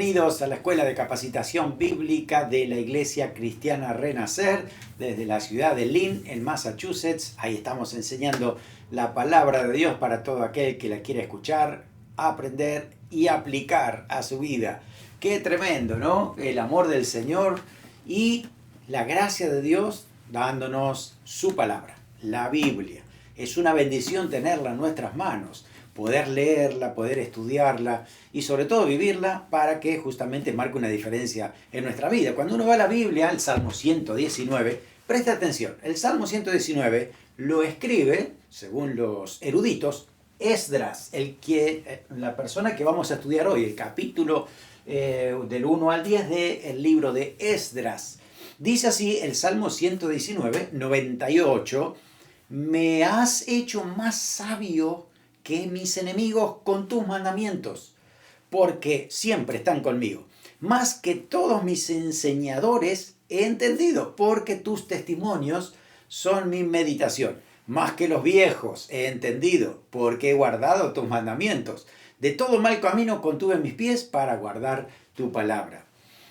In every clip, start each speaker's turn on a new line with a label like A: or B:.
A: Bienvenidos a la Escuela de Capacitación Bíblica de la Iglesia Cristiana Renacer, desde la ciudad de Lynn, en Massachusetts. Ahí estamos enseñando la palabra de Dios para todo aquel que la quiera escuchar, aprender y aplicar a su vida. Qué tremendo, ¿no? El amor del Señor y la gracia de Dios dándonos su palabra, la Biblia. Es una bendición tenerla en nuestras manos, poder leerla, poder estudiarla y sobre todo vivirla para que justamente marque una diferencia en nuestra vida. Cuando uno va a la Biblia, el Salmo 119, presta atención, el Salmo 119 lo escribe, según los eruditos, Esdras, la persona que vamos a estudiar hoy, el capítulo del 1 al 10 del libro de Esdras. Dice así el Salmo 119, 98, me has hecho más sabio que mis enemigos con tus mandamientos, porque siempre están conmigo. Más que todos mis enseñadores he entendido, porque tus testimonios son mi meditación. Más que los viejos he entendido, porque he guardado tus mandamientos. De todo mal camino contuve mis pies para guardar tu palabra.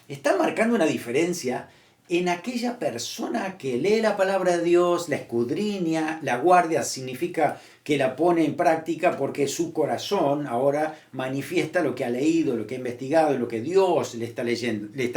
A: Está marcando una diferencia en aquella persona que lee la palabra de Dios, la escudriña, la guardia, significa que la pone en práctica porque su corazón ahora manifiesta lo que ha leído, lo que ha investigado, lo que Dios le está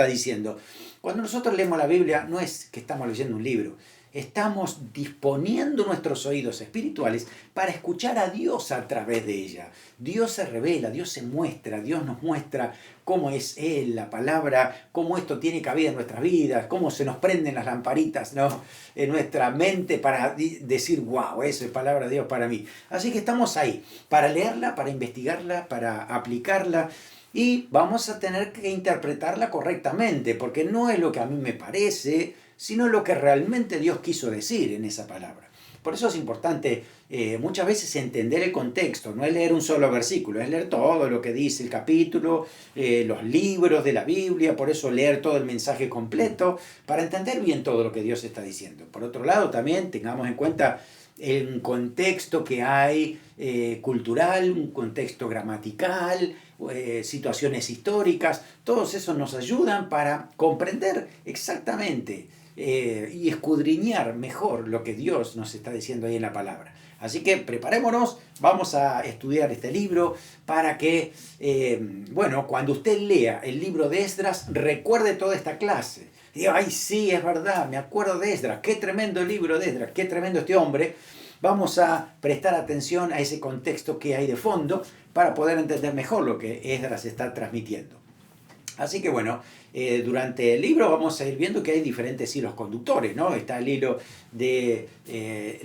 A: diciendo. Cuando nosotros leemos la Biblia, no es que estamos leyendo un libro, estamos disponiendo nuestros oídos espirituales para escuchar a Dios a través de ella. Dios se revela, Dios se muestra, Dios nos muestra cómo es Él, la palabra, cómo esto tiene cabida en nuestras vidas, cómo se nos prenden las lamparitas, ¿no?, en nuestra mente para decir, wow, eso es palabra de Dios para mí. Así que estamos ahí, para leerla, para investigarla, para aplicarla. Y vamos a tener que interpretarla correctamente, porque no es lo que a mí me parece, sino lo que realmente Dios quiso decir en esa palabra. Por eso es importante muchas veces entender el contexto, no es leer un solo versículo, es leer todo lo que dice el capítulo, los libros de la Biblia, por eso leer todo el mensaje completo, para entender bien todo lo que Dios está diciendo. Por otro lado, también tengamos en cuenta el contexto que hay cultural, un contexto gramatical, situaciones históricas, todos esos nos ayudan para comprender exactamente y escudriñar mejor lo que Dios nos está diciendo ahí en la palabra. Así que preparémonos, vamos a estudiar este libro para que, cuando usted lea el libro de Esdras, recuerde toda esta clase. Y diga, ay, sí, es verdad, me acuerdo de Esdras, qué tremendo el libro de Esdras, qué tremendo este hombre. Vamos a prestar atención a ese contexto que hay de fondo para poder entender mejor lo que Esdras está transmitiendo. Así que durante el libro vamos a ir viendo que hay diferentes hilos conductores, ¿no? Está el hilo de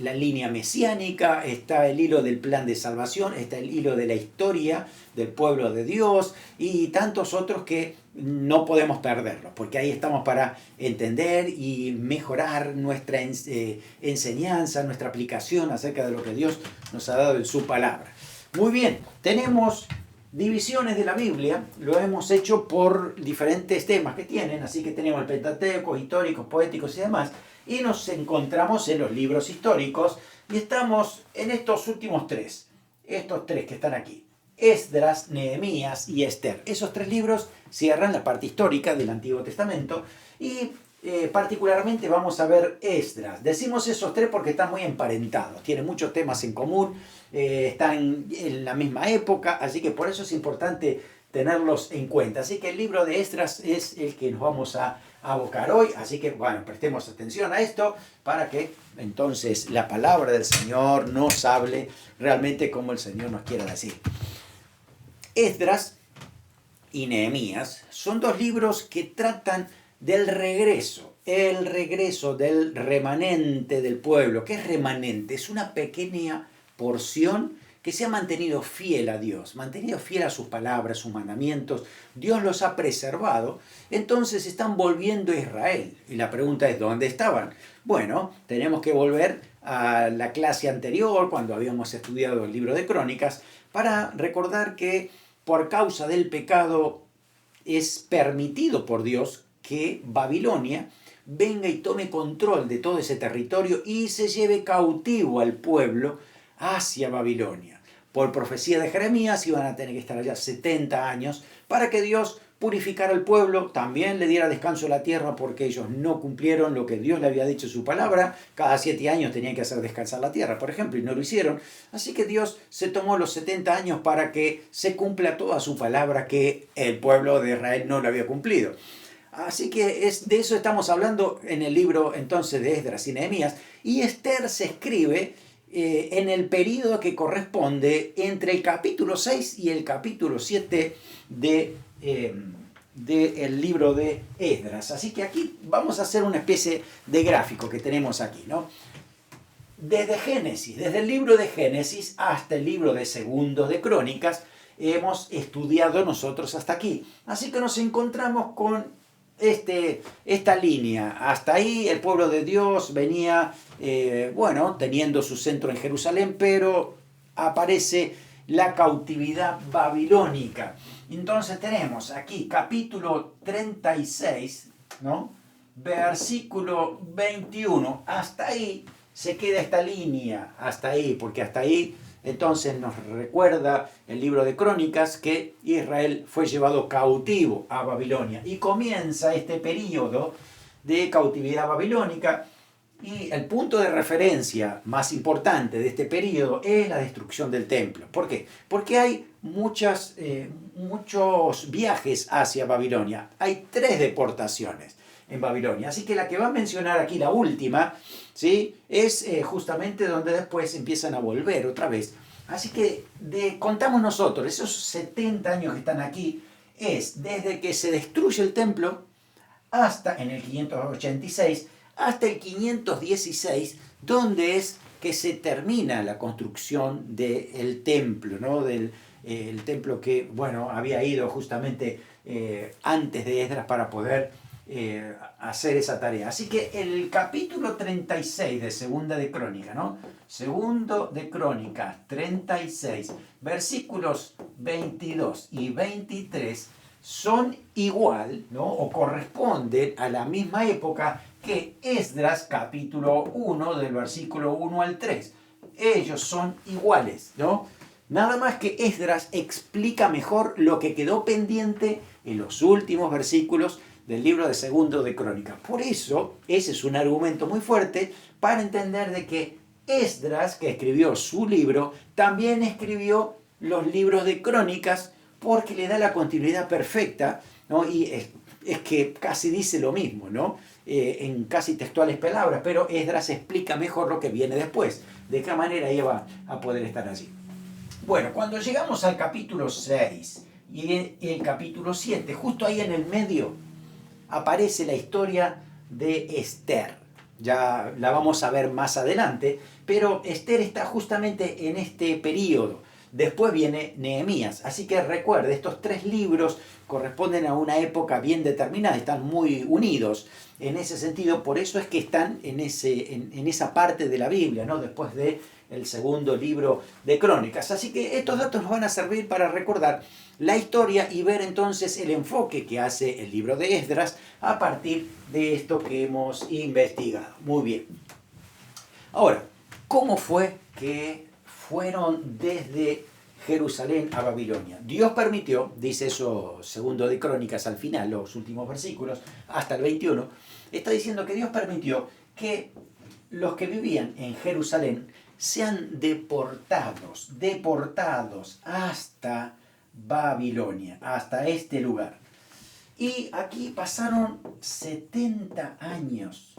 A: la línea mesiánica, está el hilo del plan de salvación, está el hilo de la historia del pueblo de Dios y tantos otros que no podemos perderlos, porque ahí estamos para entender y mejorar nuestra enseñanza, nuestra aplicación acerca de lo que Dios nos ha dado en su palabra. Muy bien, tenemos divisiones de la Biblia, lo hemos hecho por diferentes temas que tienen, así que tenemos el Pentateuco, históricos, poéticos y demás, y nos encontramos en los libros históricos y estamos en estos últimos tres que están aquí, Esdras, Nehemías y Esther. Esos tres libros cierran la parte histórica del Antiguo Testamento y particularmente vamos a ver Esdras. Decimos esos tres porque están muy emparentados, tienen muchos temas en común, están en la misma época, así que por eso es importante tenerlos en cuenta. Así que el libro de Esdras es el que nos vamos a abocar hoy, así que prestemos atención a esto para que entonces la palabra del Señor nos hable realmente como el Señor nos quiera decir. Esdras y Nehemías son dos libros que tratan del regreso, el regreso del remanente del pueblo. ¿Qué es remanente? Es una pequeña porción que se ha mantenido fiel a Dios, mantenido fiel a sus palabras, sus mandamientos. Dios los ha preservado, entonces están volviendo a Israel. Y la pregunta es, ¿dónde estaban? Bueno, tenemos que volver a la clase anterior, cuando habíamos estudiado el libro de Crónicas, para recordar que por causa del pecado es permitido por Dios que Babilonia venga y tome control de todo ese territorio y se lleve cautivo al pueblo hacia Babilonia. Por profecía de Jeremías iban a tener que estar allá 70 años para que Dios purificar al pueblo, también le diera descanso a la tierra porque ellos no cumplieron lo que Dios le había dicho en su palabra. Cada 7 años tenían que hacer descansar la tierra, por ejemplo, y no lo hicieron. Así que Dios se tomó los 70 años para que se cumpla toda su palabra que el pueblo de Israel no lo había cumplido. Así que de eso estamos hablando en el libro entonces de Esdras y Nehemías. Y Esther se escribe en el período que corresponde entre el capítulo 6 y el capítulo 7 del libro de Esdras. Así que aquí vamos a hacer una especie de gráfico que tenemos aquí, ¿no? Desde Génesis, desde el libro de Génesis hasta el libro de Segundos de Crónicas, hemos estudiado nosotros hasta aquí. Así que nos encontramos con esta línea. Hasta ahí el pueblo de Dios venía, teniendo su centro en Jerusalén, pero aparece la cautividad babilónica. Entonces tenemos aquí capítulo 36, ¿no? Versículo 21. Hasta ahí se queda esta línea, hasta ahí, porque hasta ahí entonces nos recuerda el libro de Crónicas que Israel fue llevado cautivo a Babilonia y comienza este periodo de cautividad babilónica y el punto de referencia más importante de este periodo es la destrucción del templo. ¿Por qué? Porque hay muchos viajes hacia Babilonia. Hay 3 deportaciones en Babilonia. Así que la que va a mencionar aquí, la última, ¿sí? Es justamente donde después empiezan a volver otra vez. Así que contamos nosotros, esos 70 años que están aquí, es desde que se destruye el templo hasta en el 586, hasta el 516, donde es que se termina la construcción del templo, ¿no? El templo que, había ido justamente antes de Esdras para poder hacer esa tarea. Así que el capítulo 36 de Segunda de Crónicas, ¿no? Segundo de Crónicas 36, versículos 22 y 23 son igual, ¿no? O corresponden a la misma época que Esdras capítulo 1 del versículo 1 al 3. Ellos son iguales, ¿no? Nada más que Esdras explica mejor lo que quedó pendiente en los últimos versículos del libro de Segundo de Crónicas. Por eso, ese es un argumento muy fuerte para entender de que Esdras, que escribió su libro, también escribió los libros de Crónicas porque le da la continuidad perfecta, ¿no? Y es que casi dice lo mismo, ¿no? En casi textuales palabras, pero Esdras explica mejor lo que viene después, de qué manera ella va a poder estar allí. Bueno, cuando llegamos al capítulo 6 y el capítulo 7, justo ahí en el medio, aparece la historia de Esther. Ya la vamos a ver más adelante, pero Esther está justamente en este periodo. Después viene Nehemías. Así que recuerde, estos 3 libros corresponden a una época bien determinada, están muy unidos en ese sentido, por eso es que están en esa parte de la Biblia, ¿no? Después del segundo libro de Crónicas. Así que estos datos nos van a servir para recordar la historia y ver entonces el enfoque que hace el libro de Esdras a partir de esto que hemos investigado. Muy bien. Ahora, ¿cómo fue que fueron desde Jerusalén a Babilonia? Dios permitió, dice eso Segundo de Crónicas al final, los últimos versículos, hasta el 21, está diciendo que Dios permitió que los que vivían en Jerusalén sean deportados hasta Babilonia, hasta este lugar. Y aquí pasaron 70 años,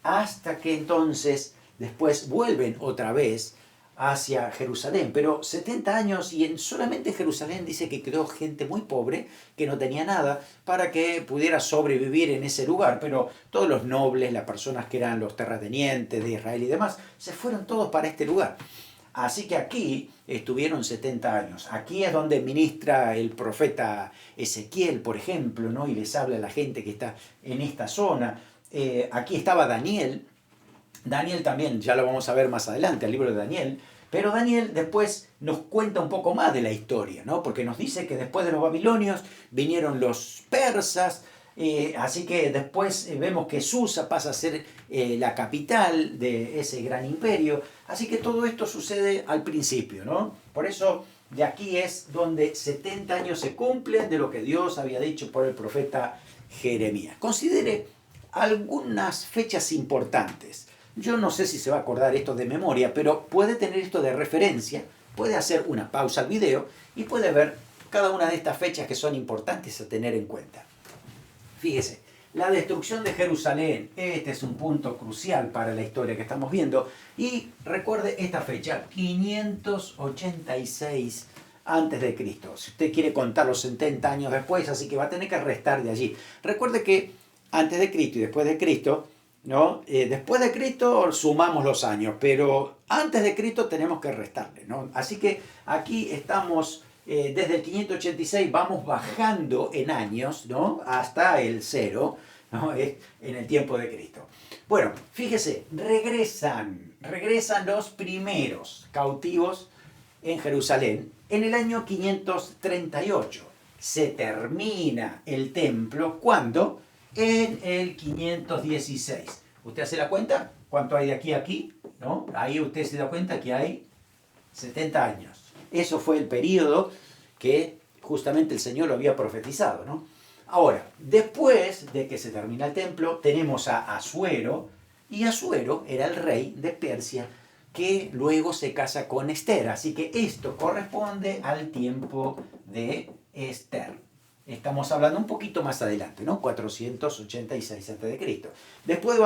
A: hasta que entonces después vuelven otra vez hacia Jerusalén. Pero 70 años y solamente en Jerusalén dice que quedó gente muy pobre, que no tenía nada, para que pudiera sobrevivir en ese lugar. Pero todos los nobles, las personas que eran los terratenientes de Israel y demás, se fueron todos para este lugar. Así que aquí estuvieron 70 años. Aquí es donde ministra el profeta Ezequiel, por ejemplo, ¿no? Y les habla a la gente que está en esta zona. Aquí estaba Daniel. Daniel también, ya lo vamos a ver más adelante, el libro de Daniel. Pero Daniel después nos cuenta un poco más de la historia, ¿no? Porque nos dice que después de los babilonios vinieron los persas. Así que después vemos que Susa pasa a ser la capital de ese gran imperio. Así que todo esto sucede al principio, ¿no? Por eso de aquí es donde 70 años se cumplen de lo que Dios había dicho por el profeta Jeremías. Considere algunas fechas importantes. Yo no sé si se va a acordar esto de memoria, pero puede tener esto de referencia, puede hacer una pausa al video y puede ver cada una de estas fechas que son importantes a tener en cuenta. Fíjese, la destrucción de Jerusalén, este es un punto crucial para la historia que estamos viendo. Y recuerde esta fecha, 586 antes de Cristo. Si usted quiere contar los 70 años después, así que va a tener que restar de allí. Recuerde que antes de Cristo y después de Cristo, ¿no? Después de Cristo sumamos los años, pero antes de Cristo tenemos que restarle, ¿no? Así que aquí estamos... desde el 586 vamos bajando en años, ¿no? Hasta el 0, ¿no? En el tiempo de Cristo. Bueno, fíjese, regresan los primeros cautivos en Jerusalén en el año 538. Se termina el templo, ¿cuándo? En el 516. ¿Usted hace la cuenta? ¿Cuánto hay de aquí a aquí? ¿No? Ahí usted se da cuenta que hay 70 años. Eso fue el periodo que justamente el Señor lo había profetizado, ¿no? Ahora, después de que se termina el templo, tenemos a Asuero, y Asuero era el rey de Persia, que luego se casa con Esther. Así que esto corresponde al tiempo de Esther. Estamos hablando un poquito más adelante, ¿no? 486 a.C. Después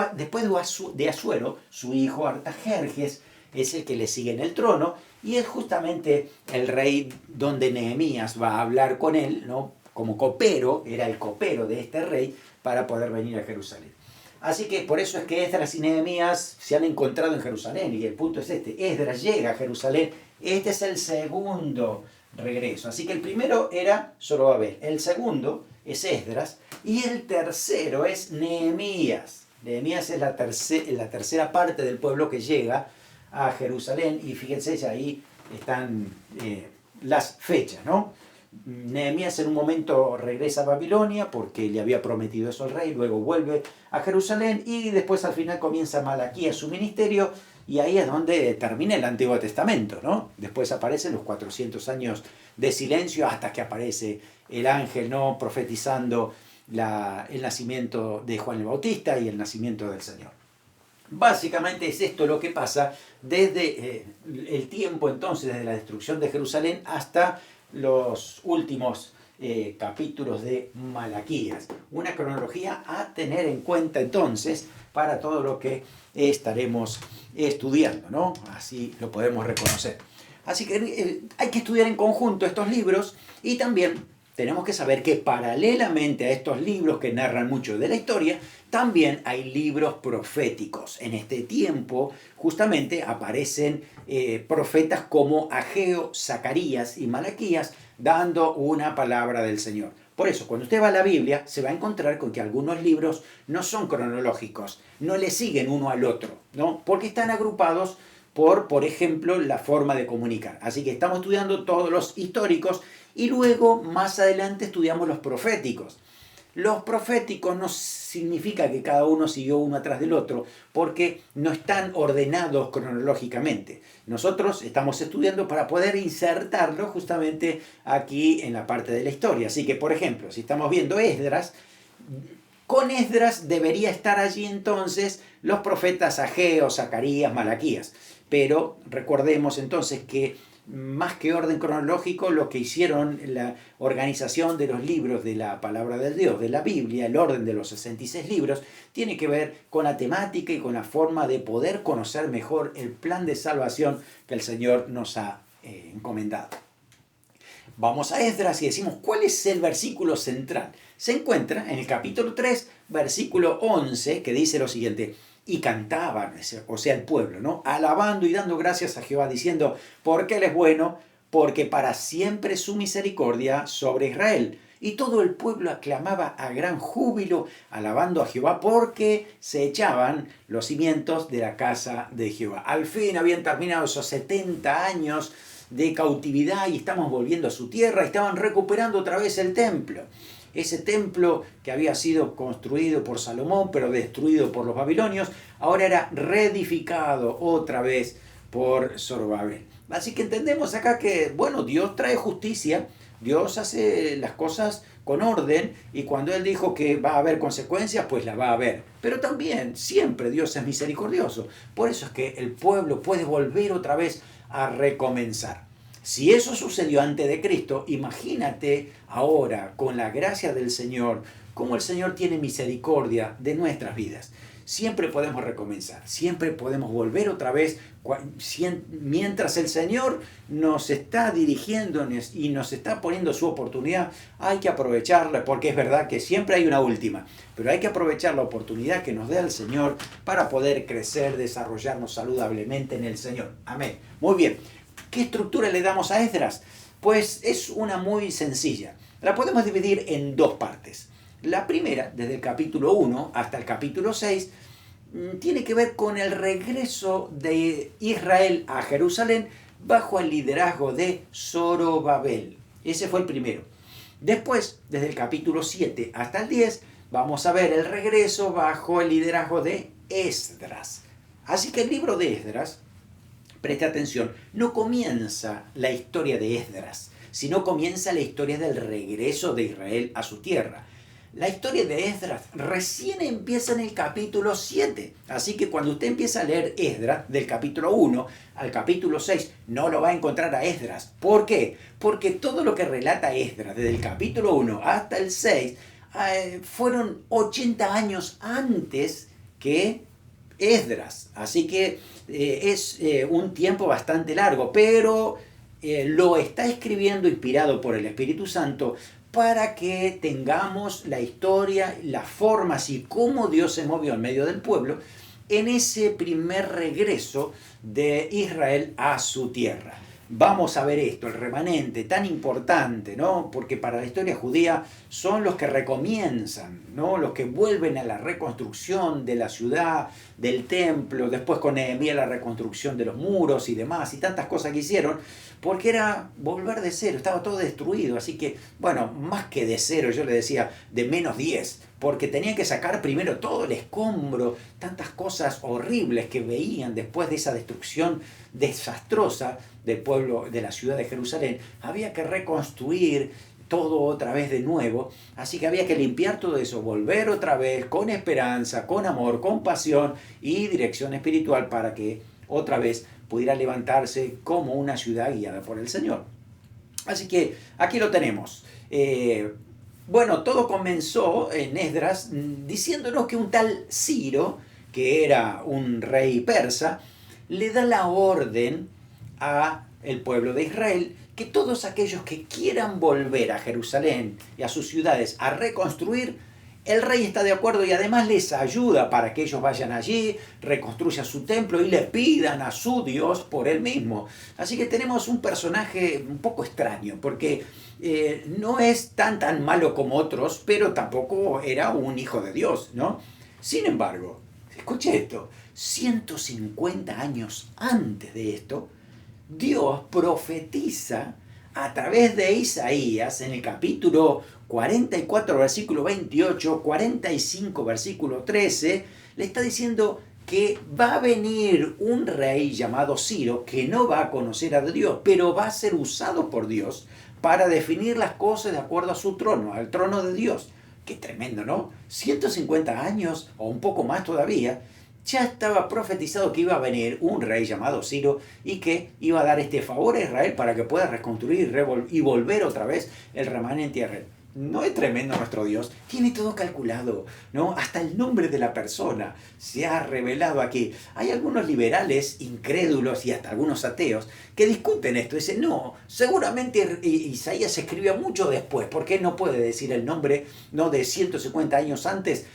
A: de Asuero, su hijo Artajerjes es el que le sigue en el trono, y es justamente el rey donde Nehemías va a hablar con él, ¿no? Como copero, era el copero de este rey para poder venir a Jerusalén. Así que por eso es que Esdras y Nehemías se han encontrado en Jerusalén, y el punto es este: Esdras llega a Jerusalén, este es el segundo regreso. Así que el primero era Zorobabel, el segundo es Esdras, y el tercero es Nehemías. Nehemías es la tercera parte del pueblo que llega a Jerusalén, y fíjense, ahí están las fechas, ¿no? Nehemías en un momento regresa a Babilonia porque le había prometido eso al rey, luego vuelve a Jerusalén y después al final comienza Malaquías su ministerio, y ahí es donde termina el Antiguo Testamento, ¿no? Después aparecen los 400 años de silencio hasta que aparece el ángel, ¿no? Profetizando el nacimiento de Juan el Bautista y el nacimiento del Señor. Básicamente es esto lo que pasa desde el tiempo entonces, desde la destrucción de Jerusalén hasta los últimos capítulos de Malaquías. Una cronología a tener en cuenta entonces para todo lo que estaremos estudiando, ¿no? Así lo podemos reconocer. Así que hay que estudiar en conjunto estos libros, y también tenemos que saber que paralelamente a estos libros que narran mucho de la historia, también hay libros proféticos. En este tiempo justamente aparecen profetas como Ageo, Zacarías y Malaquías dando una palabra del Señor. Por eso, cuando usted va a la Biblia, se va a encontrar con que algunos libros no son cronológicos, no le siguen uno al otro, ¿no? Porque están agrupados por ejemplo, la forma de comunicar. Así que estamos estudiando todos los históricos y luego, más adelante, estudiamos los proféticos. Los proféticos no significa que cada uno siguió uno atrás del otro, porque no están ordenados cronológicamente. Nosotros estamos estudiando para poder insertarlo justamente aquí en la parte de la historia. Así que, por ejemplo, si estamos viendo Esdras, con Esdras debería estar allí entonces los profetas Ageo, Zacarías, Malaquías. Pero recordemos entonces que más que orden cronológico, lo que hicieron la organización de los libros de la palabra de Dios, de la Biblia, el orden de los 66 libros, tiene que ver con la temática y con la forma de poder conocer mejor el plan de salvación que el Señor nos ha encomendado. Vamos a Esdras y decimos, ¿cuál es el versículo central? Se encuentra en el capítulo 3, versículo 11, que dice lo siguiente: y cantaban, o sea, el pueblo, ¿no? Alabando y dando gracias a Jehová, diciendo, porque Él es bueno, porque para siempre es su misericordia sobre Israel. Y todo el pueblo aclamaba a gran júbilo, alabando a Jehová, porque se echaban los cimientos de la casa de Jehová. Al fin habían terminado esos 70 años de cautividad y estamos volviendo a su tierra, y estaban recuperando otra vez el templo. Ese templo que había sido construido por Salomón, pero destruido por los babilonios, ahora era reedificado otra vez por Zorobabel. Así que entendemos acá que, bueno, Dios trae justicia, Dios hace las cosas con orden, y cuando Él dijo que va a haber consecuencias, pues la va a haber. Pero también, siempre Dios es misericordioso. Por eso es que el pueblo puede volver otra vez a recomenzar. Si eso sucedió antes de Cristo, imagínate ahora, con la gracia del Señor, cómo el Señor tiene misericordia de nuestras vidas. Siempre podemos recomenzar, siempre podemos volver otra vez, mientras el Señor nos está dirigiendo y nos está poniendo su oportunidad. Hay que aprovecharla, porque es verdad que siempre hay una última, pero hay que aprovechar la oportunidad que nos da el Señor para poder crecer, desarrollarnos saludablemente en el Señor. Amén. Muy bien. ¿Qué estructura le damos a Esdras? Pues es una muy sencilla. La podemos dividir en dos partes. La primera, desde el capítulo 1 hasta el capítulo 6, tiene que ver con el regreso de Israel a Jerusalén bajo el liderazgo de Zorobabel. Ese fue el primero. Después, desde el capítulo 7 hasta el 10, vamos a ver el regreso bajo el liderazgo de Esdras. Así que el libro de Esdras, preste atención, no comienza la historia de Esdras, sino comienza la historia del regreso de Israel a su tierra. La historia de Esdras recién empieza en el capítulo 7. Así que cuando usted empieza a leer Esdras, del capítulo 1 al capítulo 6, no lo va a encontrar a Esdras. ¿Por qué? Porque todo lo que relata Esdras, desde el capítulo 1 hasta el 6, fueron 80 años antes que Esdras. Así que es un tiempo bastante largo, pero lo está escribiendo inspirado por el Espíritu Santo para que tengamos la historia, las formas y cómo Dios se movió en medio del pueblo en ese primer regreso de Israel a su tierra. Vamos a ver esto, el remanente, tan importante, ¿no? Porque para la historia judía son los que recomienzan, ¿no? Los que vuelven a la reconstrucción de la ciudad, del templo, después con Nehemías la reconstrucción de los muros y demás, y tantas cosas que hicieron, porque era volver de cero, estaba todo destruido, así que, bueno, más que de cero, yo le decía, de menos 10, porque tenían que sacar primero todo el escombro, tantas cosas horribles que veían después de esa destrucción desastrosa del pueblo, de la ciudad de Jerusalén. Había que reconstruir todo otra vez de nuevo, así que había que limpiar todo eso, volver otra vez con esperanza, con amor, con pasión y dirección espiritual para que otra vez pudiera levantarse como una ciudad guiada por el Señor. Así que aquí lo tenemos. Bueno, todo comenzó en Esdras diciéndonos que un tal Ciro, que era un rey persa, le da la orden a el pueblo de Israel que todos aquellos que quieran volver a Jerusalén y a sus ciudades a reconstruir, el rey está de acuerdo y además les ayuda para que ellos vayan allí, reconstruyan su templo y le pidan a su Dios por él mismo. Así que tenemos un personaje un poco extraño, porque no es tan malo como otros, pero tampoco era un hijo de Dios, ¿no? Sin embargo, escuche esto, 150 años antes de esto, Dios profetiza a través de Isaías en el capítulo 44, versículo 28, 45, versículo 13, le está diciendo que va a venir un rey llamado Ciro que no va a conocer a Dios, pero va a ser usado por Dios para definir las cosas de acuerdo a su trono, al trono de Dios. Qué tremendo, ¿no? 150 años o un poco más todavía, ya estaba profetizado que iba a venir un rey llamado Ciro y que iba a dar este favor a Israel para que pueda reconstruir y volver otra vez el remanente a Israel. ¿No es tremendo nuestro Dios? Tiene todo calculado, ¿no? Hasta el nombre de la persona se ha revelado aquí. Hay algunos liberales incrédulos y hasta algunos ateos que discuten esto. Dicen, no, seguramente Isaías escribió mucho después. ¿Por qué no puede decir el nombre, no, de 150 años antes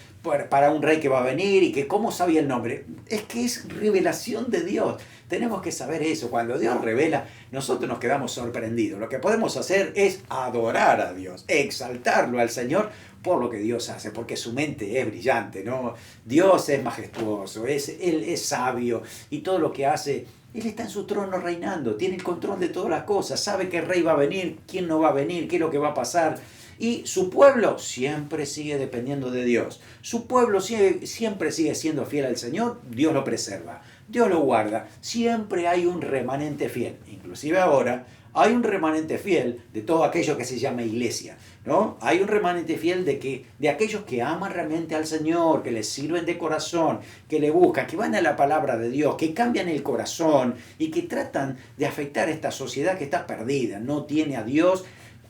A: para un rey que va a venir y que cómo sabía el nombre? Es que es revelación de Dios. Tenemos que saber eso. Cuando Dios revela, nosotros nos quedamos sorprendidos. Lo que podemos hacer es adorar a Dios, exaltarlo al Señor por lo que Dios hace, porque su mente es brillante, ¿no? Dios es majestuoso, Él es sabio y todo lo que hace, Él está en su trono reinando, tiene el control de todas las cosas, sabe qué rey va a venir, quién no va a venir, qué es lo que va a pasar. Y su pueblo siempre sigue dependiendo de Dios. Su pueblo siempre sigue siendo fiel al Señor, Dios lo preserva, Dios lo guarda. Siempre hay un remanente fiel. Inclusive ahora hay un remanente fiel de todo aquello que se llama iglesia, ¿no? Hay un remanente fiel de aquellos que aman realmente al Señor, que le sirven de corazón, que le buscan, que van a la palabra de Dios, que cambian el corazón y que tratan de afectar a esta sociedad que está perdida, no tiene a Dios,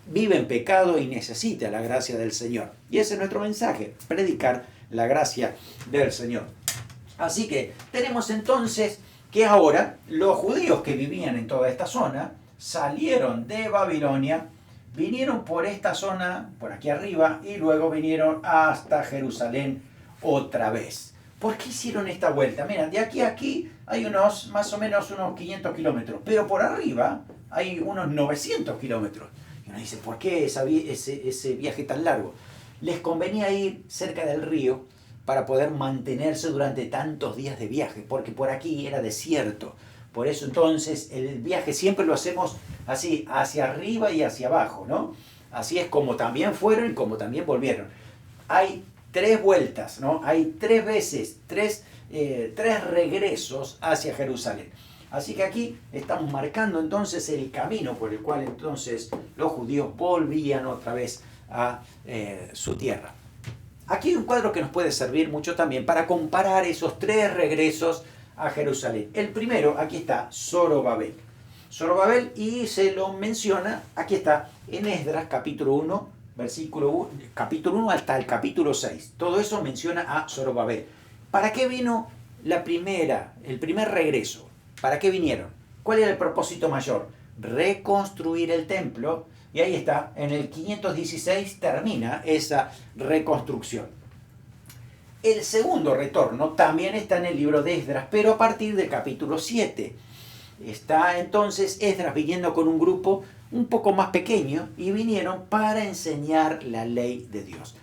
A: vive en pecado y necesita la gracia del Señor. Y ese es nuestro mensaje, predicar la gracia del Señor. Así que tenemos entonces que ahora los judíos que vivían en toda esta zona salieron de Babilonia, vinieron por esta zona, por aquí arriba, y luego vinieron hasta Jerusalén otra vez. ¿Por qué hicieron esta vuelta? Mira, de aquí a aquí hay más o menos unos 500 kilómetros, pero por arriba hay unos 900 kilómetros. Y uno dice, ¿por qué ese viaje tan largo? Les convenía ir cerca del río para poder mantenerse durante tantos días de viaje, porque por aquí era desierto. Por eso entonces el viaje siempre lo hacemos así, hacia arriba y hacia abajo, ¿no? Así es como también fueron y como también volvieron. Hay 3 vueltas, ¿no? Hay 3 veces, 3 regresos hacia Jerusalén. Así que aquí estamos marcando entonces el camino por el cual entonces los judíos volvían otra vez a su tierra. Aquí hay un cuadro que nos puede servir mucho también para comparar esos 3 regresos a Jerusalén. El primero, aquí está, Zorobabel. Zorobabel, y se lo menciona, aquí está, en Esdras capítulo 1, capítulo 1 hasta el capítulo 6. Todo eso menciona a Zorobabel. ¿Para qué vino el primer regreso? ¿Para qué vinieron? ¿Cuál era el propósito mayor? Reconstruir el templo. Y ahí está, en el 516 termina esa reconstrucción. El segundo retorno también está en el libro de Esdras, pero a partir del capítulo 7. Está entonces Esdras viniendo con un grupo un poco más pequeño y vinieron para enseñar la ley de Dios.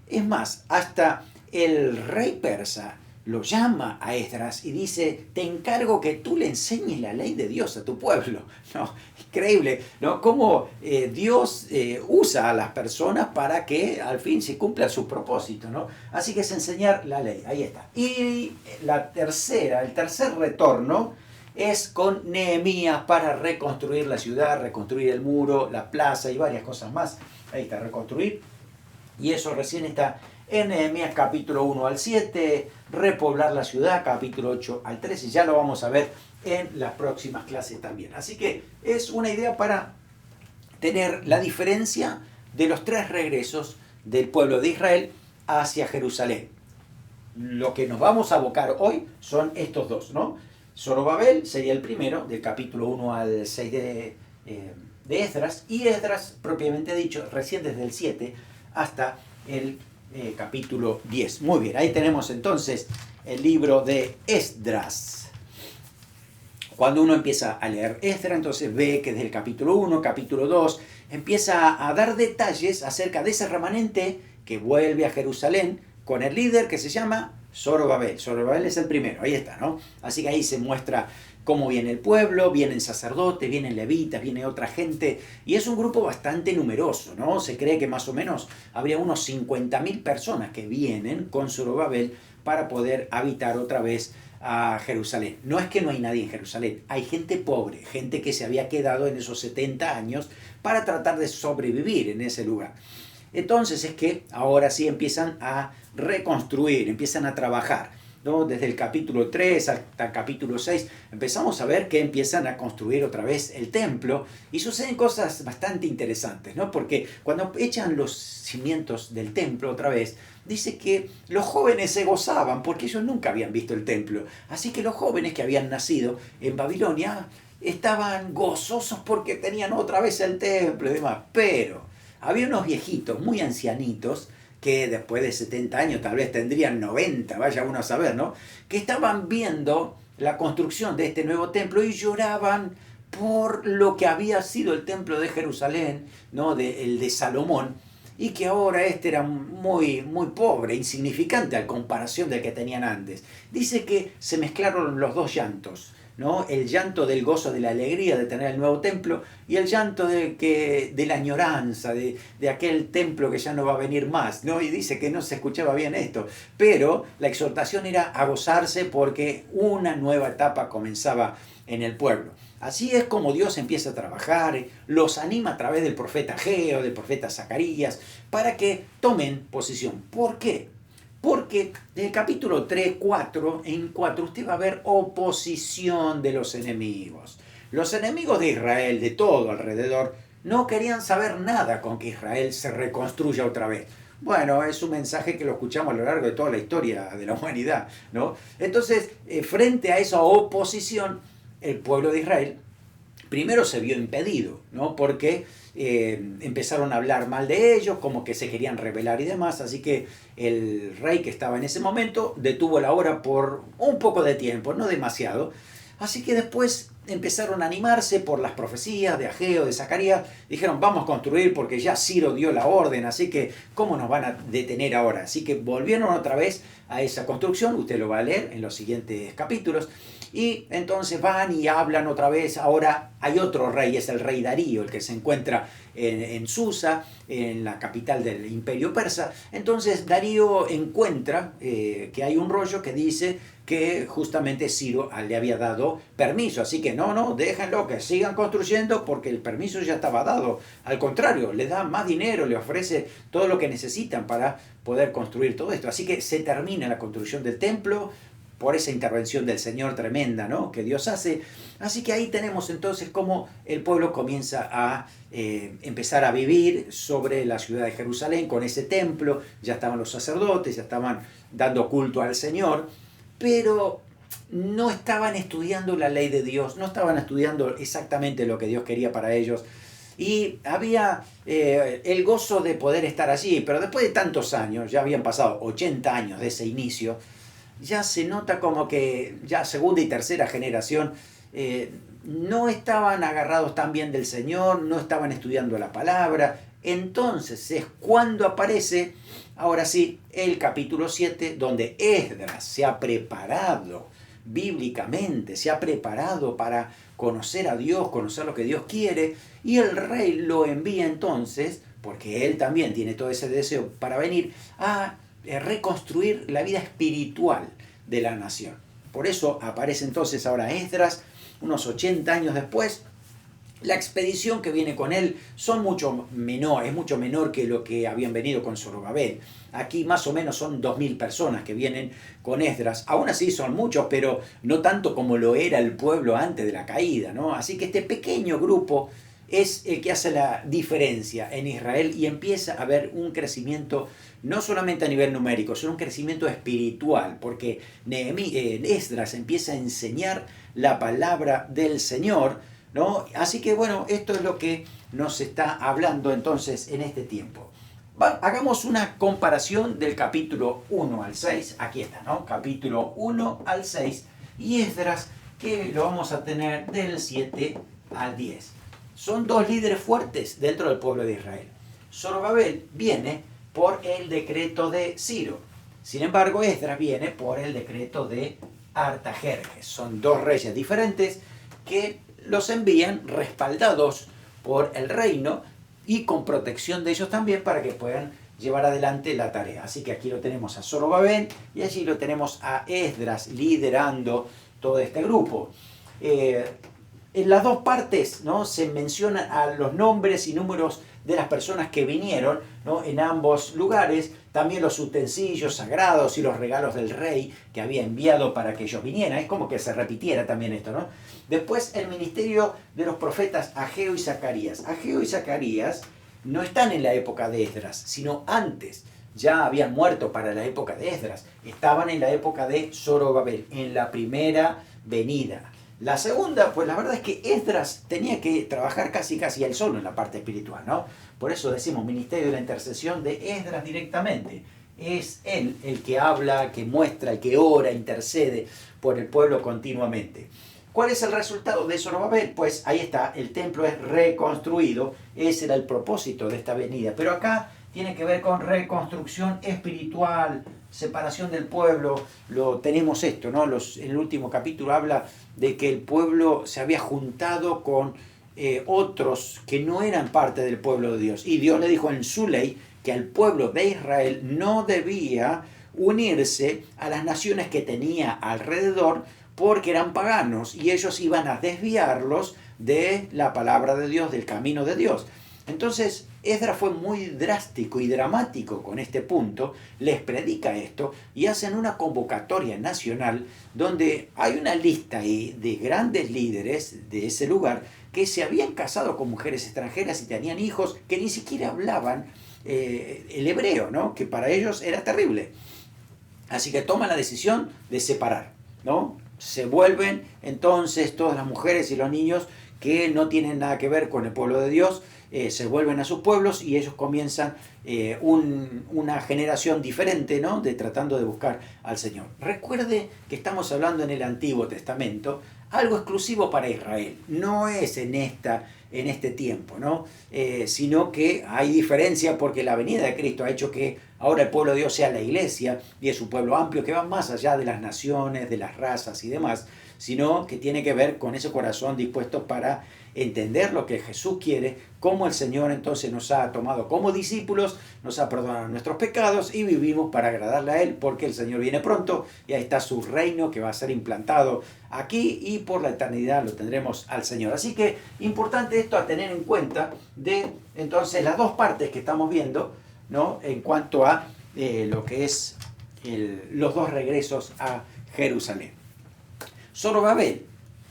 A: Es más, hasta el rey persa lo llama a Esdras y dice, te encargo que tú le enseñes la ley de Dios a tu pueblo. ¿No? Increíble, ¿no? Cómo Dios usa a las personas para que al fin se cumpla su propósito, ¿no? Así que es enseñar la ley, ahí está. Y el tercer retorno es con Nehemías para reconstruir la ciudad, reconstruir el muro, la plaza y varias cosas más. Ahí está, reconstruir. Y eso recién está en Nehemías capítulo 1 al 7, repoblar la ciudad, capítulo 8 al 13, ya lo vamos a ver en las próximas clases también. Así que es una idea para tener la diferencia de los 3 regresos del pueblo de Israel hacia Jerusalén. Lo que nos vamos a abocar hoy son estos 2, ¿no? Zorobabel sería el primero, del capítulo 1 al 6 de Esdras, y Esdras, propiamente dicho, recién desde el 7 hasta el capítulo 10. Muy bien, ahí tenemos entonces el libro de Esdras. Cuando uno empieza a leer Esdras, entonces ve que desde el capítulo 1, capítulo 2, empieza a dar detalles acerca de ese remanente que vuelve a Jerusalén con el líder que se llama Zorobabel. Zorobabel es el primero, ahí está, ¿no? Así que ahí se muestra cómo viene el pueblo, vienen sacerdotes, vienen levitas, viene otra gente, y es un grupo bastante numeroso, ¿no? Se cree que más o menos habría unos 50.000 personas que vienen con Zorobabel para poder habitar otra vez a Jerusalén. No es que no hay nadie en Jerusalén, hay gente pobre, gente que se había quedado en esos 70 años para tratar de sobrevivir en ese lugar. Entonces es que ahora sí empiezan a reconstruir, empiezan a trabajar, ¿no? Desde el capítulo 3 hasta el capítulo 6 empezamos a ver que empiezan a construir otra vez el templo y suceden cosas bastante interesantes, ¿no? Porque cuando echan los cimientos del templo otra vez, dice que los jóvenes se gozaban porque ellos nunca habían visto el templo. Así que los jóvenes que habían nacido en Babilonia estaban gozosos porque tenían otra vez el templo y demás. Pero había unos viejitos muy ancianitos que después de 70 años tal vez tendrían 90, vaya uno a saber, ¿no? Que estaban viendo la construcción de este nuevo templo y lloraban por lo que había sido el templo de Jerusalén, ¿no? El de Salomón, y que ahora este era muy, muy pobre, insignificante a comparación del que tenían antes. Dice que se mezclaron los 2 llantos, ¿no? El llanto del gozo, de la alegría de tener el nuevo templo, y el llanto de la añoranza, de aquel templo que ya no va a venir más, ¿no? Y dice que no se escuchaba bien esto, pero la exhortación era a gozarse porque una nueva etapa comenzaba en el pueblo. Así es como Dios empieza a trabajar, los anima a través del profeta Ageo, del profeta Zacarías, para que tomen posición. ¿Por qué? Porque del capítulo 3, 4, en 4 usted va a ver oposición de los enemigos. Los enemigos de Israel, de todo alrededor, no querían saber nada con que Israel se reconstruya otra vez. Bueno, es un mensaje que lo escuchamos a lo largo de toda la historia de la humanidad, ¿no? Entonces, frente a esa oposición, el pueblo de Israel primero se vio impedido, ¿no? Porque empezaron a hablar mal de ellos, como que se querían rebelar y demás, así que el rey que estaba en ese momento detuvo la obra por un poco de tiempo, no demasiado. Así que después empezaron a animarse por las profecías de Ageo, de Zacarías, dijeron vamos a construir porque ya Ciro dio la orden, así que ¿cómo nos van a detener ahora? Así que volvieron otra vez a esa construcción, usted lo va a leer en los siguientes capítulos, y entonces van y hablan otra vez. Ahora hay otro rey, es el rey Darío, el que se encuentra en Susa, en la capital del imperio persa. Entonces Darío encuentra que hay un rollo que dice que justamente Ciro le había dado permiso, así que no, déjenlo, que sigan construyendo porque el permiso ya estaba dado. Al contrario, le da más dinero, le ofrece todo lo que necesitan para poder construir todo esto. Así que se termina la construcción del templo por esa intervención del Señor tremenda, ¿no?, que Dios hace. Así que ahí tenemos entonces cómo el pueblo comienza a empezar a vivir sobre la ciudad de Jerusalén con ese templo. Ya estaban los sacerdotes, ya estaban dando culto al Señor, pero no estaban estudiando la ley de Dios, no estaban estudiando exactamente lo que Dios quería para ellos. Y había el gozo de poder estar allí, pero después de tantos años, ya habían pasado 80 años de ese inicio, ya se nota como que ya segunda y tercera generación no estaban agarrados tan bien del Señor, no estaban estudiando la palabra. Entonces es cuando aparece, ahora sí, el capítulo 7, donde Esdras se ha preparado bíblicamente, se ha preparado para conocer a Dios, conocer lo que Dios quiere, y el rey lo envía entonces, porque él también tiene todo ese deseo para venir a reconstruir la vida espiritual de la nación. Por eso aparece entonces ahora Esdras, unos 80 años después. La expedición que viene con él es mucho menor que lo que habían venido con Zorobabel. Aquí más o menos son 2000 personas que vienen con Esdras. Aún así son muchos, pero no tanto como lo era el pueblo antes de la caída, ¿no? Así que este pequeño grupo es el que hace la diferencia en Israel y empieza a haber un crecimiento no solamente a nivel numérico, sino un crecimiento espiritual, porque Esdras empieza a enseñar la palabra del Señor, ¿no? Así que bueno, esto es lo que nos está hablando entonces en este tiempo. Hagamos una comparación del capítulo 1 al 6, aquí está, ¿no? Capítulo 1 al 6 y Esdras, que lo vamos a tener del 7 al 10. Son dos líderes fuertes dentro del pueblo de Israel. Zorobabel viene por el decreto de Ciro. Sin embargo, Esdras viene por el decreto de Artajerjes. Son dos reyes diferentes que los envían respaldados por el reino y con protección de ellos también para que puedan llevar adelante la tarea. Así que aquí lo tenemos a Zorobabel y allí lo tenemos a Esdras liderando todo este grupo. En las dos partes, ¿no?, se mencionan a los nombres y números de las personas que vinieron, ¿no?, en ambos lugares, también los utensilios sagrados y los regalos del rey que había enviado para que ellos vinieran. Es como que se repitiera también esto, ¿no? Después el ministerio de los profetas Ageo y Zacarías. Ageo y Zacarías no están en la época de Esdras, sino antes. Ya habían muerto para la época de Esdras. Estaban en la época de Zorobabel, en la primera venida. La segunda, pues la verdad es que Esdras tenía que trabajar casi él solo en la parte espiritual, ¿no? Por eso decimos ministerio de la intercesión de Esdras directamente. Es él el que habla, que muestra, el que ora, intercede por el pueblo continuamente. ¿Cuál es el resultado de Zorobabel? Pues ahí está, el templo es reconstruido. Ese era el propósito de esta venida. Pero acá tiene que ver con reconstrucción espiritual. separación del pueblo, tenemos esto, ¿no? En el último capítulo habla de que el pueblo se había juntado con otros que no eran parte del pueblo de Dios. Y Dios le dijo en su ley que al pueblo de Israel no debía unirse a las naciones que tenía alrededor porque eran paganos y ellos iban a desviarlos de la palabra de Dios, del camino de Dios. Entonces Esdras fue muy drástico y dramático con este punto, les predica esto y hacen una convocatoria nacional donde hay una lista de grandes líderes de ese lugar que se habían casado con mujeres extranjeras y tenían hijos que ni siquiera hablaban el hebreo, ¿no? Que para ellos era terrible. Así que toman la decisión de separar, ¿no? Se vuelven entonces todas las mujeres y los niños que no tienen nada que ver con el pueblo de Dios, se vuelven a sus pueblos y ellos comienzan una generación diferente, ¿no? Tratando de buscar al Señor. Recuerde que estamos hablando en el Antiguo Testamento, algo exclusivo para Israel, no es en este tiempo, ¿no? Sino que hay diferencia porque la venida de Cristo ha hecho que ahora el pueblo de Dios sea la iglesia y es un pueblo amplio que va más allá de las naciones, de las razas y demás, sino que tiene que ver con ese corazón dispuesto para entender lo que Jesús quiere, cómo el Señor entonces nos ha tomado como discípulos, nos ha perdonado nuestros pecados y vivimos para agradarle a Él porque el Señor viene pronto y ahí está su reino que va a ser implantado aquí y por la eternidad lo tendremos al Señor. Así que importante esto a tener en cuenta de entonces las dos partes que estamos viendo, ¿no? En cuanto a lo que es los dos regresos a Jerusalén.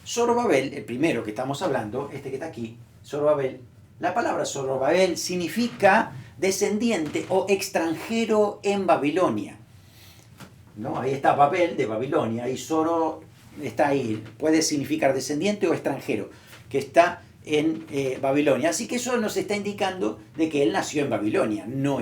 A: Zorobabel, el primero que estamos hablando, este que está aquí, Zorobabel, la palabra Zorobabel significa descendiente o extranjero en Babilonia, ¿no? Ahí está Babel de Babilonia y Zoro está ahí, puede significar descendiente o extranjero, que está en Babilonia. Así que eso nos está indicando de que él nació en Babilonia, no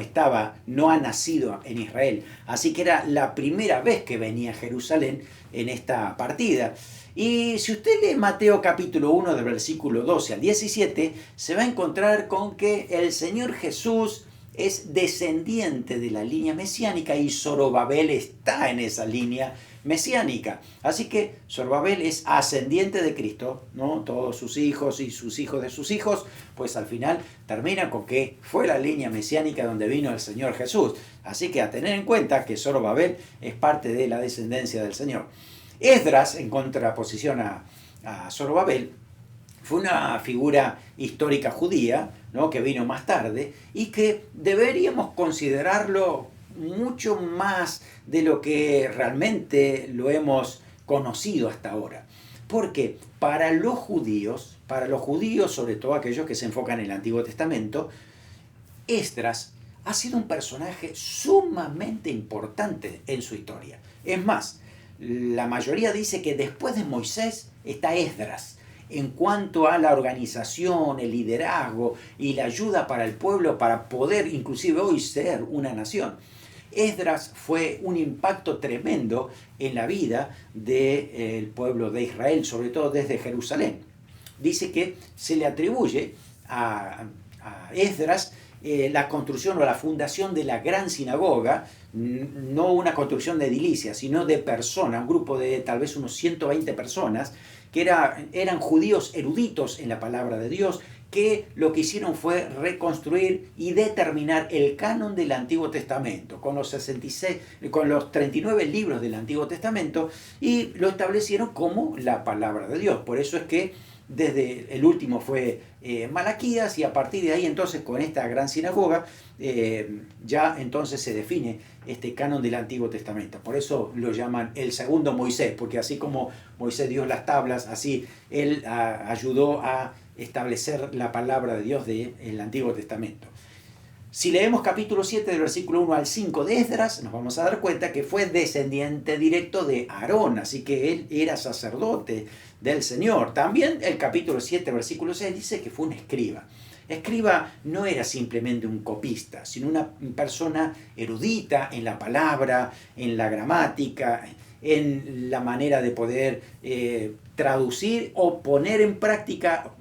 A: ha nacido en Israel. Así que era la primera vez que venía a Jerusalén en esta partida. Y si usted lee Mateo capítulo 1 del versículo 12 al 17, se va a encontrar con que el Señor Jesús es descendiente de la línea mesiánica y Zorobabel está en esa línea mesiánica. Así que Zorobabel es ascendiente de Cristo, ¿no? Todos sus hijos y sus hijos de sus hijos, pues al final termina con que fue la línea mesiánica donde vino el Señor Jesús. Así que a tener en cuenta que Zorobabel es parte de la descendencia del Señor. Esdras, en contraposición a Zorobabel, fue una figura histórica judía, ¿no? Que vino más tarde y que deberíamos considerarlo mucho más de lo que realmente lo hemos conocido hasta ahora. Porque para los judíos, sobre todo aquellos que se enfocan en el Antiguo Testamento, Esdras ha sido un personaje sumamente importante en su historia. Es más, la mayoría dice que después de Moisés está Esdras, en cuanto a la organización, el liderazgo y la ayuda para el pueblo para poder inclusive hoy ser una nación. Esdras fue un impacto tremendo en la vida del pueblo de Israel, sobre todo desde Jerusalén. Dice que se le atribuye a Esdras la construcción o la fundación de la gran sinagoga, no una construcción de edilicia, sino de personas, un grupo de tal vez unos 120 personas, que eran judíos eruditos en la palabra de Dios, que lo que hicieron fue reconstruir y determinar el canon del Antiguo Testamento, con los 39 libros del Antiguo Testamento, y lo establecieron como la palabra de Dios. Por eso es que desde el último fue Malaquías, y a partir de ahí entonces con esta gran sinagoga ya entonces se define este canon del Antiguo Testamento. Por eso lo llaman el segundo Moisés, porque así como Moisés dio las tablas, así él ayudó a establecer la palabra de Dios del Antiguo Testamento. Si leemos capítulo 7 del versículo 1 al 5 de Esdras, nos vamos a dar cuenta que fue descendiente directo de Aarón, así que él era sacerdote del Señor. También el capítulo 7, versículo 6 dice que fue un escriba. Escriba no era simplemente un copista, sino una persona erudita en la palabra, en la gramática, en la manera de poder traducir o poner en práctica,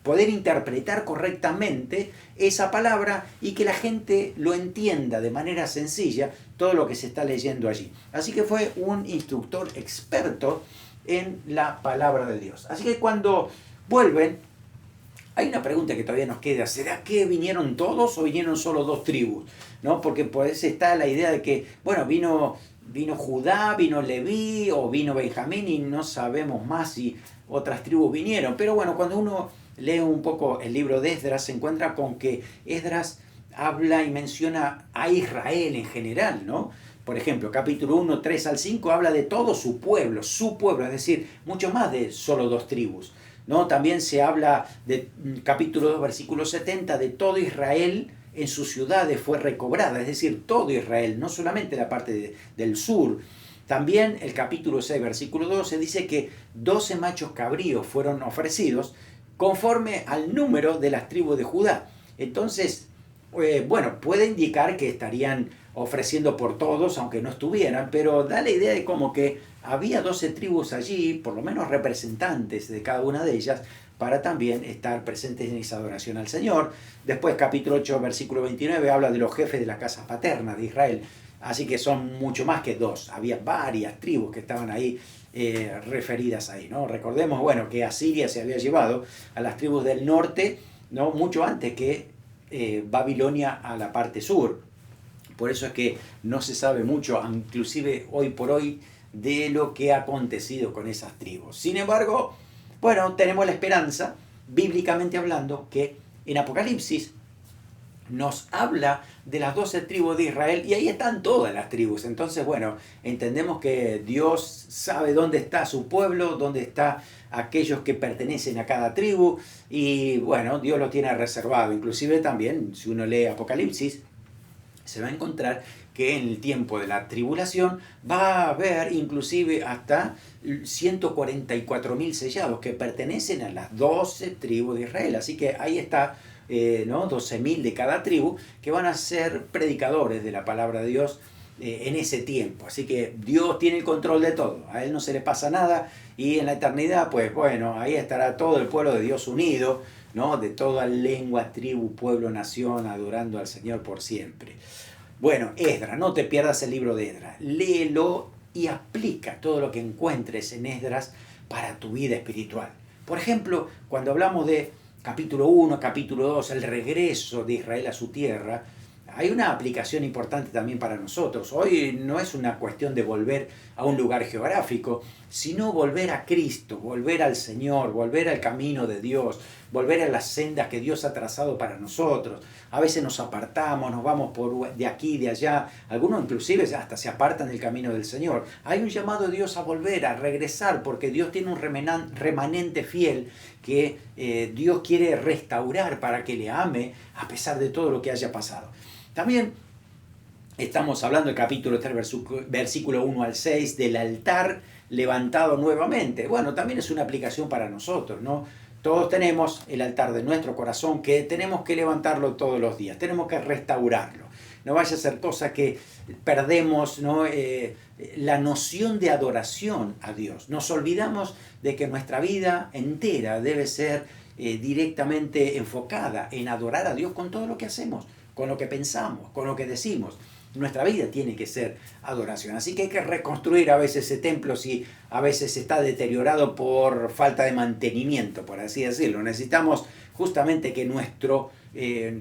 A: poder interpretar correctamente esa palabra y que la gente lo entienda de manera sencilla todo lo que se está leyendo allí. Así que fue un instructor experto en la palabra de Dios. Así que cuando vuelven, hay una pregunta que todavía nos queda: ¿será que vinieron todos o vinieron solo 2 tribus? ¿No? Porque pues está la idea de que, bueno, vino Judá, vino Leví o vino Benjamín y no sabemos más si otras tribus vinieron. Pero bueno, cuando uno lee un poco el libro de Esdras, se encuentra con que Esdras habla y menciona a Israel en general, ¿no? Por ejemplo, capítulo 1, 3 al 5 habla de todo su pueblo, es decir, mucho más de solo 2 tribus, ¿no? También se habla de capítulo 2, versículo 70, de todo Israel en sus ciudades fue recobrada, es decir, todo Israel, no solamente la parte del sur. También el capítulo 6, versículo 12 dice que 12 machos cabríos fueron ofrecidos conforme al número de las tribus de Judá. Entonces, bueno, puede indicar que estarían ofreciendo por todos, aunque no estuvieran, pero da la idea de como que había 12 tribus allí, por lo menos representantes de cada una de ellas, para también estar presentes en esa adoración al Señor. Después, capítulo 8, versículo 29, habla de los jefes de la casa paterna de Israel, así que son mucho más que 2, había varias tribus que estaban ahí referidas ahí, ¿no? Recordemos, bueno, que Asiria se había llevado a las tribus del norte, ¿no? Mucho antes que Babilonia a la parte sur. Por eso es que no se sabe mucho, inclusive hoy por hoy, de lo que ha acontecido con esas tribus. Sin embargo, bueno, tenemos la esperanza, bíblicamente hablando, que en Apocalipsis nos habla de las 12 tribus de Israel y ahí están todas las tribus. Entonces, bueno, entendemos que Dios sabe dónde está su pueblo, dónde están aquellos que pertenecen a cada tribu y, bueno, Dios lo tiene reservado. Inclusive también, si uno lee Apocalipsis, se va a encontrar que en el tiempo de la tribulación va a haber inclusive hasta 144.000 sellados que pertenecen a las 12 tribus de Israel. Así que ahí está, ¿no? 12.000 de cada tribu que van a ser predicadores de la palabra de Dios en ese tiempo. Así que Dios tiene el control de todo, a Él no se le pasa nada y en la eternidad, pues bueno, ahí estará todo el pueblo de Dios unido, ¿no? De toda lengua, tribu, pueblo, nación, adorando al Señor por siempre. Bueno, Esdras, no te pierdas el libro de Esdras, léelo y aplica todo lo que encuentres en Esdras para tu vida espiritual. Por ejemplo, cuando hablamos de capítulo 1, capítulo 2, el regreso de Israel a su tierra, hay una aplicación importante también para nosotros. Hoy no es una cuestión de volver a un lugar geográfico, sino volver a Cristo, volver al Señor, volver al camino de Dios, volver a las sendas que Dios ha trazado para nosotros. A veces nos apartamos, nos vamos de aquí, de allá. Algunos inclusive hasta se apartan del camino del Señor. Hay un llamado de Dios a volver, a regresar, porque Dios tiene un remanente fiel que Dios quiere restaurar para que le ame a pesar de todo lo que haya pasado. También estamos hablando del capítulo 3, versículo 1 al 6, del altar levantado nuevamente. Bueno, también es una aplicación para nosotros, ¿no? Todos tenemos el altar de nuestro corazón que tenemos que levantarlo todos los días, tenemos que restaurarlo. No vaya a ser cosa que perdemos, ¿no? La noción de adoración a Dios. Nos olvidamos de que nuestra vida entera debe ser directamente enfocada en adorar a Dios con todo lo que hacemos, con lo que pensamos, con lo que decimos. Nuestra vida tiene que ser adoración. Así que hay que reconstruir a veces ese templo si a veces está deteriorado por falta de mantenimiento, por así decirlo. Necesitamos justamente que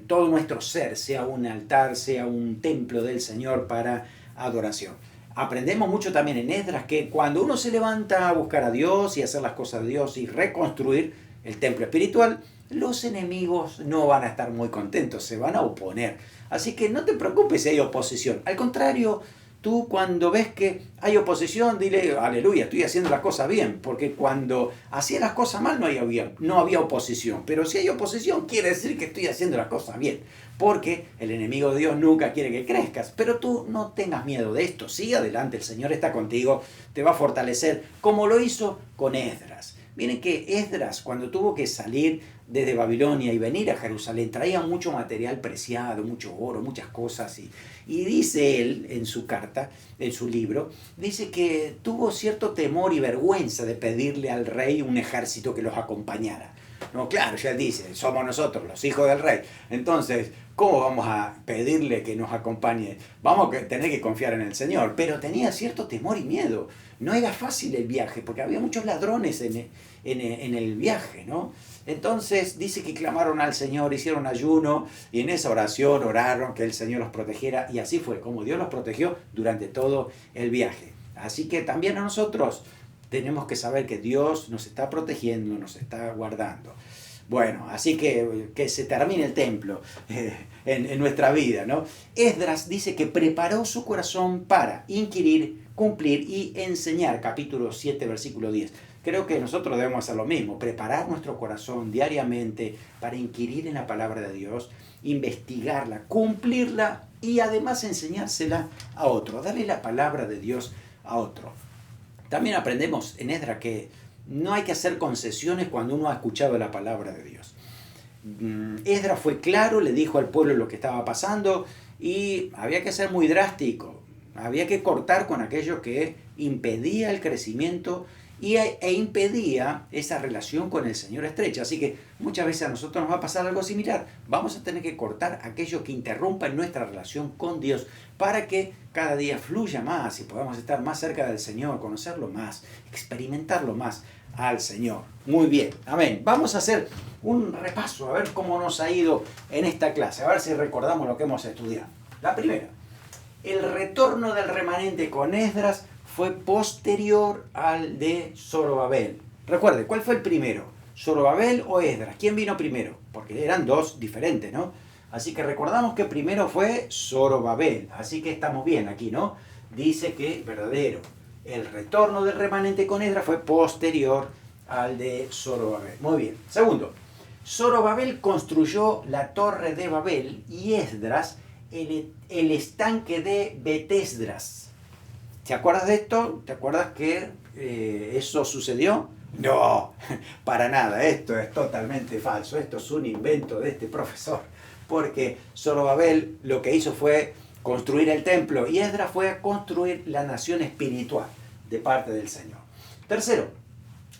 A: todo nuestro ser sea un altar, sea un templo del Señor para adoración. Aprendemos mucho también en Esdras que cuando uno se levanta a buscar a Dios y hacer las cosas de Dios y reconstruir el templo espiritual, los enemigos no van a estar muy contentos, se van a oponer. Así que no te preocupes si hay oposición. Al contrario, tú cuando ves que hay oposición, dile, aleluya, estoy haciendo las cosas bien. Porque cuando hacía las cosas mal no había oposición. Pero si hay oposición, quiere decir que estoy haciendo las cosas bien. Porque el enemigo de Dios nunca quiere que crezcas. Pero tú no tengas miedo de esto. Sigue adelante, el Señor está contigo, te va a fortalecer, como lo hizo con Esdras. Miren que Esdras, cuando tuvo que salir desde Babilonia y venir a Jerusalén, traía mucho material preciado, mucho oro, muchas cosas. Y dice él en su carta, en su libro, dice que tuvo cierto temor y vergüenza de pedirle al rey un ejército que los acompañara. No, claro, ya él dice, somos nosotros los hijos del rey. Entonces, ¿cómo vamos a pedirle que nos acompañe? Vamos a tener que confiar en el Señor. Pero tenía cierto temor y miedo. No era fácil el viaje, porque había muchos ladrones en el viaje, ¿no? Entonces dice que clamaron al Señor, hicieron ayuno y en esa oración oraron que el Señor los protegiera, y así fue como Dios los protegió durante todo el viaje. Así que también a nosotros tenemos que saber que Dios nos está protegiendo, nos está guardando. Bueno, así que se termine el templo en nuestra vida, ¿no? Esdras dice que preparó su corazón para inquirir, cumplir y enseñar, capítulo 7, versículo 10. Creo que nosotros debemos hacer lo mismo, preparar nuestro corazón diariamente para inquirir en la palabra de Dios, investigarla, cumplirla y además enseñársela a otro, darle la palabra de Dios a otro. También aprendemos en Esdras que no hay que hacer concesiones cuando uno ha escuchado la palabra de Dios. Esdras fue claro, le dijo al pueblo lo que estaba pasando y había que ser muy drástico, había que cortar con aquello que impedía el crecimiento e impedía esa relación con el Señor estrecha. Así que muchas veces a nosotros nos va a pasar algo similar. Vamos a tener que cortar aquello que interrumpa nuestra relación con Dios para que cada día fluya más y podamos estar más cerca del Señor, conocerlo más, experimentarlo más al Señor. Muy bien, amén. Vamos a hacer un repaso, a ver cómo nos ha ido en esta clase, a ver si recordamos lo que hemos estudiado. La primera, el retorno del remanente con Esdras fue posterior al de Zorobabel. Recuerde, ¿cuál fue el primero? ¿Zorobabel o Esdras? ¿Quién vino primero? Porque eran dos diferentes, ¿no? Así que recordamos que primero fue Zorobabel. Así que estamos bien aquí, ¿no? Dice que verdadero. El retorno del remanente con Esdras fue posterior al de Zorobabel. Muy bien. Segundo, Zorobabel construyó la torre de Babel y Esdras el estanque de Betesdras. ¿Te acuerdas de esto? ¿Te acuerdas que eso sucedió? No, para nada, esto es totalmente falso, esto es un invento de este profesor, porque Zorobabel lo que hizo fue construir el templo y Esdras fue a construir la nación espiritual de parte del Señor. Tercero,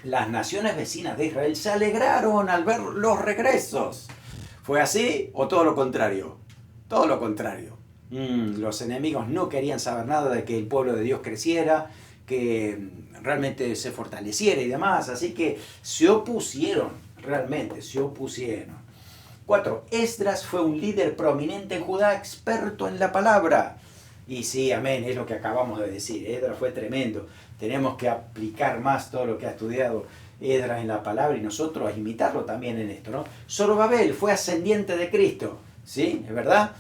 A: las naciones vecinas de Israel se alegraron al ver los regresos. ¿Fue así o todo lo contrario? Todo lo contrario. Los enemigos no querían saber nada de que el pueblo de Dios creciera, que realmente se fortaleciera y demás, así que se opusieron, realmente se opusieron. 4. Esdras fue un líder prominente en Judá, experto en la palabra. Y sí, amén, es lo que acabamos de decir, Esdras fue tremendo. Tenemos que aplicar más todo lo que ha estudiado Esdras en la palabra y nosotros imitarlo también en esto, ¿no? Zorobabel fue ascendiente de Cristo, ¿sí? ¿Es verdad?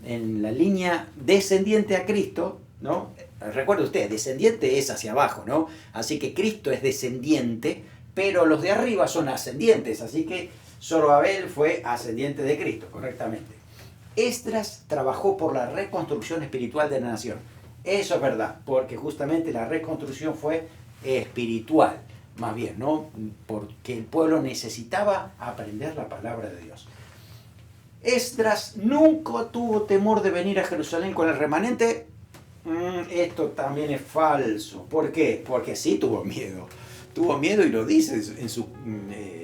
A: En la línea descendiente a Cristo, ¿no? Recuerde usted, descendiente es hacia abajo, ¿no? Así que Cristo es descendiente, pero los de arriba son ascendientes, así que Zorobabel fue ascendiente de Cristo, correctamente. Esdras trabajó por la reconstrucción espiritual de la nación. Eso es verdad, porque justamente la reconstrucción fue espiritual, más bien, ¿no? Porque el pueblo necesitaba aprender la palabra de Dios. Esdras nunca tuvo temor de venir a Jerusalén con el remanente. Esto también es falso. ¿Por qué? Porque sí tuvo miedo. Tuvo miedo y lo dice en su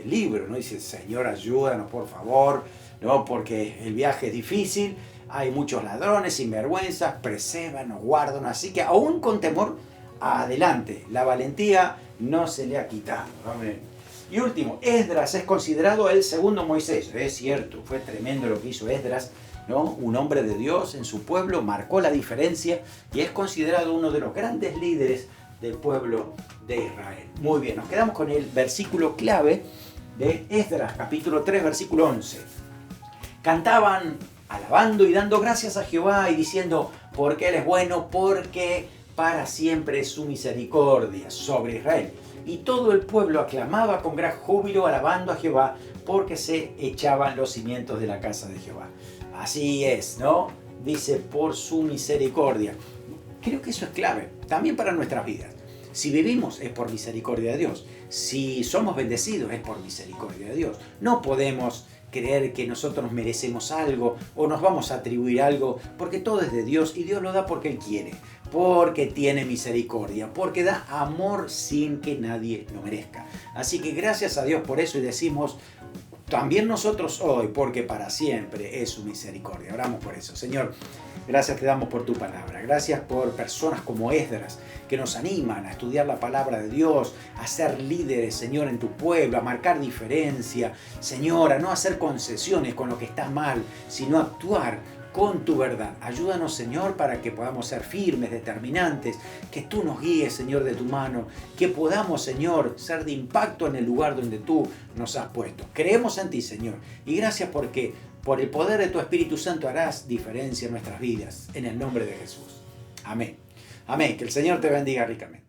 A: libro, ¿no? Dice, Señor, ayúdanos, por favor, ¿no? Porque el viaje es difícil, hay muchos ladrones, sinvergüenzas, presébanos, guardan. Así que aún con temor, adelante. La valentía no se le ha quitado. Amén. Y último, Esdras es considerado el segundo Moisés. Es cierto, fue tremendo lo que hizo Esdras, ¿no? Un hombre de Dios en su pueblo, marcó la diferencia y es considerado uno de los grandes líderes del pueblo de Israel. Muy bien, nos quedamos con el versículo clave de Esdras, capítulo 3, versículo 11. Cantaban alabando y dando gracias a Jehová y diciendo, porque Él es bueno, porque para siempre es su misericordia sobre Israel. Y todo el pueblo aclamaba con gran júbilo, alabando a Jehová, porque se echaban los cimientos de la casa de Jehová. Así es, ¿no? Dice, por su misericordia. Creo que eso es clave, también para nuestras vidas. Si vivimos es por misericordia de Dios. Si somos bendecidos es por misericordia de Dios. No podemos creer que nosotros merecemos algo o nos vamos a atribuir algo, porque todo es de Dios y Dios lo da porque Él quiere. porque tiene misericordia, porque da amor sin que nadie lo merezca. Así que gracias a Dios por eso y decimos también nosotros hoy, porque para siempre es su misericordia. Oramos por eso. Señor, gracias te damos por tu palabra. Gracias por personas como Esdras que nos animan a estudiar la palabra de Dios, a ser líderes, Señor, en tu pueblo, a marcar diferencia, Señor, a no hacer concesiones con lo que está mal, sino actuar con tu verdad. Ayúdanos, Señor, para que podamos ser firmes, determinantes, que tú nos guíes, Señor, de tu mano, que podamos, Señor, ser de impacto en el lugar donde tú nos has puesto. Creemos en ti, Señor, y gracias porque por el poder de tu Espíritu Santo harás diferencia en nuestras vidas, en el nombre de Jesús. Amén. Amén. Que el Señor te bendiga ricamente.